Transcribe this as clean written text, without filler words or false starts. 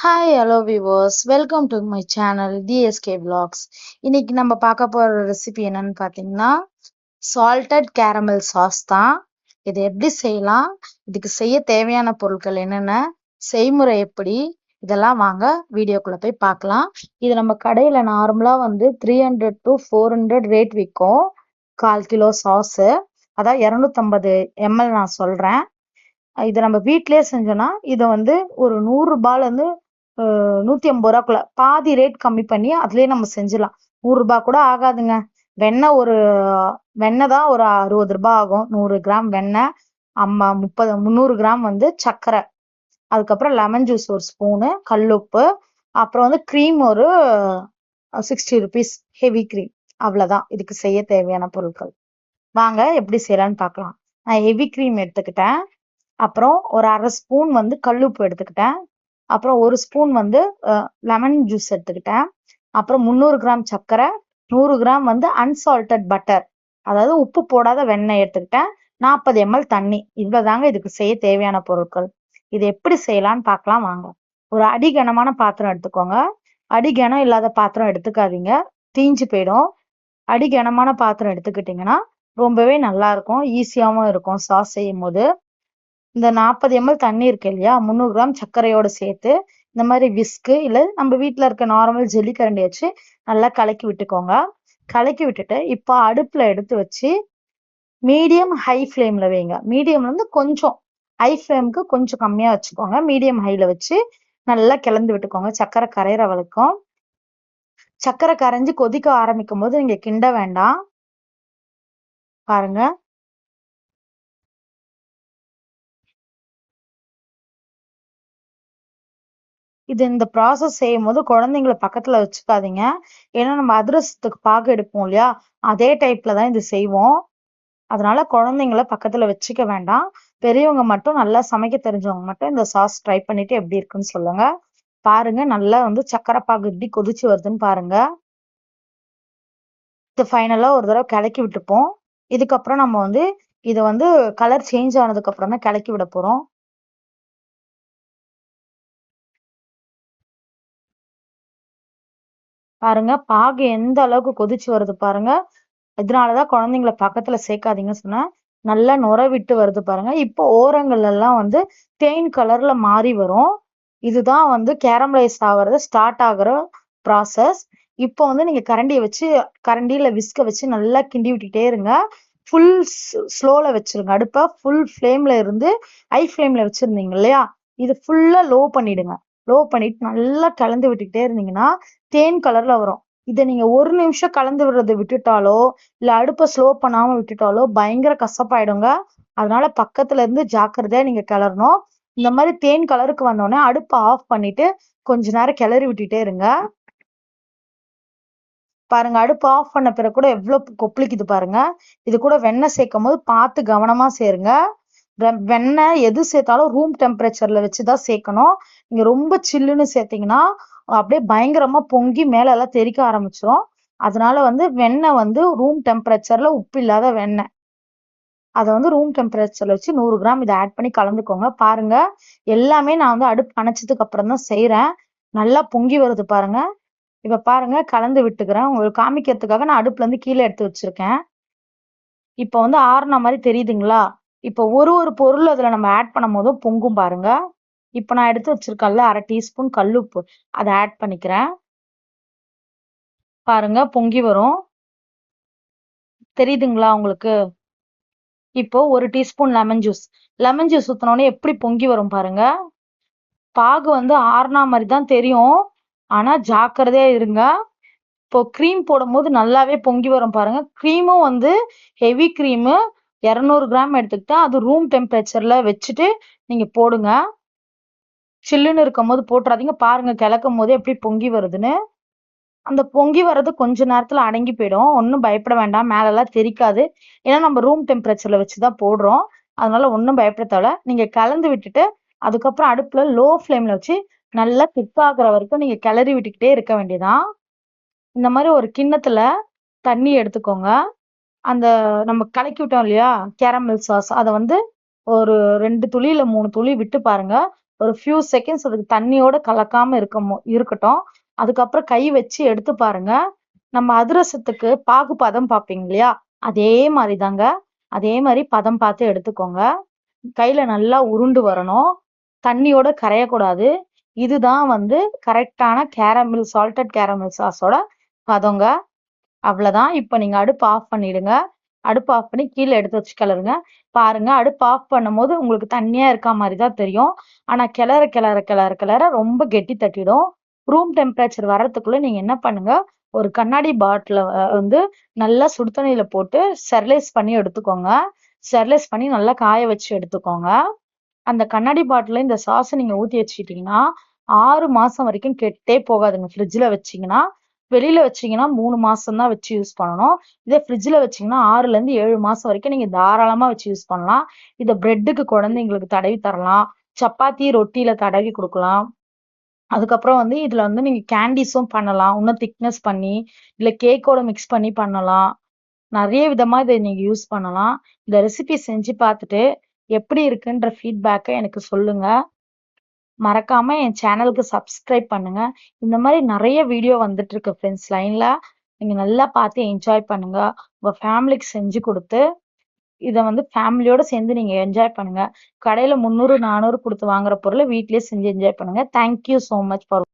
Hi hello viewers, welcome to my channel TSK vlogs. இன்னைக்கு நம்ம பார்க்க போற ரெசிபி என்னன்னு பார்த்தீங்கன்னா சால்டட் கேரமல் சாஸ் தான். இது எப்படி செய்யலாம், இதுக்கு செய்ய தேவையான பொருட்கள் என்னென்ன, செய்முறை எப்படி, இதெல்லாம் வாங்க வீடியோக்குள்ள போய் பார்க்கலாம். இது நம்ம கடையில நார்மலா 300 to 400 ரேட் விற்கும். 1/4 கிலோ சாஸு, அதான் 250 ml நான் சொல்றேன். இதை நம்ம வீட்டிலேயே செஞ்சோம்னா இதை ஒரு 100 ரூபாயிலேருந்து 150 ரூபாக்குள்ள பாதி ரேட் கம்மி பண்ணி அதுலயே நம்ம செஞ்சிடலாம். 100 ரூபாய் கூட ஆகாதுங்க. வெண்ணெய் தான் ஒரு 60 ரூபாய் ஆகும். 100 கிராம் வெண்ணெய், 300 கிராம் சர்க்கரை, அதுக்கப்புறம் லெமன் ஜூஸ் ஒரு ஸ்பூனு, கல்லுப்பு, அப்புறம் க்ரீம் ஒரு 60 ருபீஸ், ஹெவி க்ரீம். அவ்வளவுதான் இதுக்கு செய்ய தேவையான பொருட்கள். வாங்க எப்படி செய்யலான்னு பார்க்கலாம். நான் ஹெவி க்ரீம் எடுத்துக்கிட்டேன், அப்புறம் ஒரு 1/2 ஸ்பூன் கல்லுப்பு எடுத்துக்கிட்டேன், அப்புறம் ஒரு ஸ்பூன் லெமன் ஜூஸ் எடுத்துக்கிட்டேன், அப்புறம் 300 கிராம் சர்க்கரை, 100 கிராம் அன்சால்டட் பட்டர், அதாவது உப்பு போடாத வெண்ணெய் எடுத்துக்கிட்டேன், 40 ml தண்ணி. இவ்வளவுதாங்க இதுக்கு செய்ய தேவையான பொருட்கள். இது எப்படி செய்யலாம்னு பார்க்கலாம் வாங்க. ஒரு அடிகனமான பாத்திரம் எடுத்துக்கோங்க. அடிகனம் இல்லாத பாத்திரம் எடுத்துக்காதீங்க, தீஞ்சு போயிடும். அடிகனமான பாத்திரம் எடுத்துக்கிட்டீங்கன்னா ரொம்பவே நல்லா இருக்கும், ஈஸியாவும் இருக்கும் சாஸ் செய்யும் போது. இந்த 40 ml தண்ணி இருக்கு இல்லையா, 300 கிராம் சர்க்கரையோட சேர்த்து இந்த மாதிரி விஸ்கு இல்ல நம்ம வீட்டுல இருக்க நார்மல் ஜெல்லி கரண்டி வச்சு நல்லா கலக்கி விட்டுக்கோங்க. கலக்கி விட்டுட்டு இப்போ அடுப்புல எடுத்து வச்சு மீடியம் ஹை ஃப்ளேம்ல வைங்க. மீடியம்ல கொஞ்சம் ஹை ஃப்ளேமுக்கு கொஞ்சம் கம்மியா வச்சுக்கோங்க. மீடியம் ஹைல வச்சு நல்லா கிளந்து விட்டுக்கோங்க சர்க்கரை கரையிற வரைக்கும். சர்க்கரை கரைஞ்சி கொதிக்க ஆரம்பிக்கும் போது நீங்க கிண்ட வேண்டாம். பாருங்க, இந்த ப்ராசஸ் செய்யும் போது குழந்தைங்களை பக்கத்துல வச்சுக்காதீங்க. ஏன்னா நம்ம அதிரசத்துக்கு பாகு எடுப்போம் இல்லையா, அதே டைப்ல தான் இது செய்வோம். அதனால குழந்தைங்கள பக்கத்துல வச்சுக்க வேண்டாம். பெரியவங்க மட்டும், நல்லா சமைக்க தெரிஞ்சவங்க மட்டும் இந்த சாஸ் ட்ரை பண்ணிட்டு எப்படி இருக்குன்னு சொல்லுங்க. பாருங்க, நல்லா சக்கரை பாகு எப்படி கொதிச்சு வருதுன்னு பாருங்க. இது ஃபைனலா ஒரு தடவை கிளக்கி விட்டுப்போம். இதுக்கப்புறம் நம்ம இதை கலர் சேஞ்ச் ஆனதுக்கு அப்புறம் தான் கிளக்கி விட போறோம். பாருங்க, பாகு எந்த அளவுக்கு கொதிச்சு வருது பாருங்க. இதனாலதான் குழந்தைங்களை பக்கத்துல சேர்க்காதீங்கன்னு சொன்னேன். நல்லா நுர விட்டு வருது பாருங்க. இப்போ ஓரங்கள் எல்லாம் தேன் கலர்ல மாறி வரும். இதுதான் கேரமலைஸ் ஆகுறது ஸ்டார்ட் ஆகுற ப்ராசஸ். இப்போ நீங்க கரண்டியில விஸ்க வச்சு நல்லா கிண்டி விட்டுட்டே இருங்க. ஃபுல் ஸ்லோல வச்சிருங்க. அடுப்ப ஃபுல் ஃப்ளேம்ல இருந்து ஹை ஃப்ளேம்ல வச்சிருந்தீங்க இல்லையா, இது ஃபுல்லா லோ பண்ணிடுங்க. லோ பண்ணிட்டு நல்லா கலந்து விட்டுக்கிட்டே இருந்தீங்கன்னா தேன் கலர்ல வரும். இதை நீங்க ஒரு நிமிஷம் கலந்து விடுறதை விட்டுட்டாலோ இல்ல அடுப்ப ஸ்லோ பண்ணாம விட்டுட்டாலோ பயங்கர கசப்பாயிடுங்க. அதனால பக்கத்துல இருந்து ஜாக்கிரதையா நீங்க கிளறணும். இந்த மாதிரி தேன் கலருக்கு வந்தோடனே அடுப்பை ஆஃப் பண்ணிட்டு கொஞ்ச நேரம் கிளறி விட்டுட்டே இருங்க. பாருங்க, அடுப்பு ஆஃப் பண்ண பிறகு கூட எவ்வளவு கொப்பளிக்குது பாருங்க. இது கூட வெண்ணெய் சேர்க்கும் போது பார்த்து கவனமா சேருங்க. வெண்ணெய் எது சேர்த்தாலும் ரூம் டெம்பரேச்சர்ல வச்சுதான் சேர்க்கணும். நீங்க ரொம்ப சில்லுன்னு சேர்த்தீங்கன்னா அப்படியே பயங்கரமா பொங்கி மேல எல்லாம் தெறிக்க ஆரம்பிச்சிடும். அதனால வெண்ணெய் ரூம் டெம்பரேச்சர்ல, உப்பு இல்லாத வெண்ணெய், அதை ரூம் டெம்பரேச்சர்ல வச்சு 100 கிராம் இதை ஆட் பண்ணி கலந்துக்கோங்க. பாருங்க, எல்லாமே நான் அடுப்பு அணைச்சதுக்கு அப்புறம் தான் செய்யறேன். நல்லா பொங்கி வருது பாருங்க. இப்ப பாருங்க, கலந்து விட்டுக்கிறேன் உங்களுக்கு காமிக்கிறதுக்காக. நான் அடுப்புல இருந்து கீழே எடுத்து வச்சிருக்கேன். இப்ப ஆறுன மாதிரி தெரியுதுங்களா. இப்ப ஒரு ஒரு பொருள் அதுல நம்ம ஆட் பண்ணும் போதும் பொங்கும் பாருங்க. இப்ப நான் எடுத்து வச்சிருக்கேன்ல 1/2 டீஸ்பூன் கல்லுப்பு, அதை ஆட் பண்ணிக்கிறேன். பாருங்க, பொங்கி வரும், தெரியுதுங்களா உங்களுக்கு. இப்போ ஒரு டீஸ்பூன் லெமன் ஜூஸ் ஊத்தினோடனே எப்படி பொங்கி வரும் பாருங்க. பாகு ஆறுனா மாதிரி தான் தெரியும், ஆனா ஜாக்கிரதையா இருங்க. இப்போ க்ரீம் போடும் போது நல்லாவே பொங்கி வரும் பாருங்க. க்ரீமும் ஹெவி க்ரீமு 200 கிராம் எடுத்துக்கிட்டா அது ரூம் டெம்பரேச்சர்ல வச்சுட்டு நீங்க போடுங்க. சில்லுன்னு இருக்கும் போது போட்டுறாதீங்க. பாருங்க, கிளக்கும் போது எப்படி பொங்கி வருதுன்னு. அந்த பொங்கி வர்றது கொஞ்ச நேரத்துல அடங்கி போயிடும், ஒன்றும் பயப்பட வேண்டாம். மேலெல்லாம் தெரிக்காது, ஏன்னா நம்ம ரூம் டெம்பரேச்சர்ல வச்சுதான் போடுறோம். அதனால ஒன்றும் பயப்பட தேவை. நீங்க கலந்து விட்டுட்டு அதுக்கப்புறம் அடுப்புல லோ ஃப்ளேம்ல வச்சு நல்லா திக் ஆகுற வரைக்கும் நீங்க கிளறி விட்டுக்கிட்டே இருக்க வேண்டியதான். இந்த மாதிரி ஒரு கிண்ணத்துல தண்ணி எடுத்துக்கோங்க. அந்த நம்ம கலக்கி விட்டோம் இல்லையா கேரமல் சாஸ், அதை ஒரு 2 துளி இல்ல 3 துளி விட்டு பாருங்க. ஒரு ஃபியூ செகண்ட்ஸ் அதுக்கு தண்ணியோட கலக்காம இருக்கட்டும். அதுக்கப்புறம் கை வச்சு எடுத்து பாருங்க. நம்ம அதிரசத்துக்கு பாகு பதம் பார்ப்பீங்க இல்லையா, அதே மாதிரி தாங்க. அதே மாதிரி பதம் பார்த்து எடுத்துக்கோங்க. கையில நல்லா உருண்டு வரணும், தண்ணியோட கரையக்கூடாது. இதுதான் வந்து கரெக்டான சால்டட் கேரமல் சாஸோட பதங்க. அவ்வளவுதான். இப்ப நீங்க அடுப்பு ஆஃப் பண்ணிடுங்க. அடுப்பு ஆஃப் பண்ணி கீழே எடுத்து வச்சு கிளறுங்க. பாருங்க, அடுப்பு ஆஃப் பண்ணும்போது உங்களுக்கு தண்ணியா இருக்க மாதிரி தான் தெரியும். ஆனா கிளற கிளற கிளற கிளற ரொம்ப கெட்டி தட்டிடும். ரூம் டெம்பரேச்சர் வர்றதுக்குள்ள நீங்க என்ன பண்ணுங்க, ஒரு கண்ணாடி பாட்டில வந்து நல்லா சுடு தண்ணியில போட்டு ஸ்டெர்லைஸ் பண்ணி எடுத்துக்கோங்க. ஸ்டெர்லைஸ் பண்ணி நல்லா காய வச்சு எடுத்துக்கோங்க. அந்த கண்ணாடி பாட்டில இந்த சாஸை நீங்க ஊத்தி வச்சுக்கிட்டீங்கன்னா 6 மாசம் வரைக்கும் கெட்டே போகாதுங்க. ஃப்ரிட்ஜ்ல வச்சீங்கன்னா, வெளியில வச்சீங்கன்னா 3 மாசம் தான் வச்சு யூஸ் பண்ணணும். இதே ஃப்ரிட்ஜ்ல வச்சீங்கன்னா 6ல இருந்து 7 மாசம் வரைக்கும் நீங்க தாராளமா வச்சு யூஸ் பண்ணலாம். இத பிரெட்டுக்கு குழந்தைங்களுக்கு தடவி தரலாம், சப்பாத்தி ரொட்டியில தடவி கொடுக்கலாம். அதுக்கப்புறம் வந்து இதுல வந்து நீங்க கேண்டீஸும் பண்ணலாம், இன்னும் திக்னஸ் பண்ணி, இல்ல கேக்கோட மிக்ஸ் பண்ணி பண்ணலாம். நிறைய விதமா இதை நீங்க யூஸ் பண்ணலாம். இந்த ரெசிபி செஞ்சு பார்த்துட்டு எப்படி இருக்குன்ற ஃபீட்பேக்கை எனக்கு சொல்லுங்க. மறக்காம என் சேனலுக்கு சப்ஸ்கிரைப் பண்ணுங்க. இந்த மாதிரி நிறைய வீடியோ வந்துட்டு இருக்கு ஃப்ரெண்ட்ஸ் லைன்ல. நீங்க நல்லா பார்த்து என்ஜாய் பண்ணுங்க. உங்க ஃபேமிலிக்கு செஞ்சு கொடுத்து இதை வந்து ஃபேமிலியோட சேர்ந்து நீங்க என்ஜாய் பண்ணுங்க. கடையில 300 400 கொடுத்து வாங்குற பொருளை வீட்லயே செஞ்சு என்ஜாய் பண்ணுங்க. Thank you so much for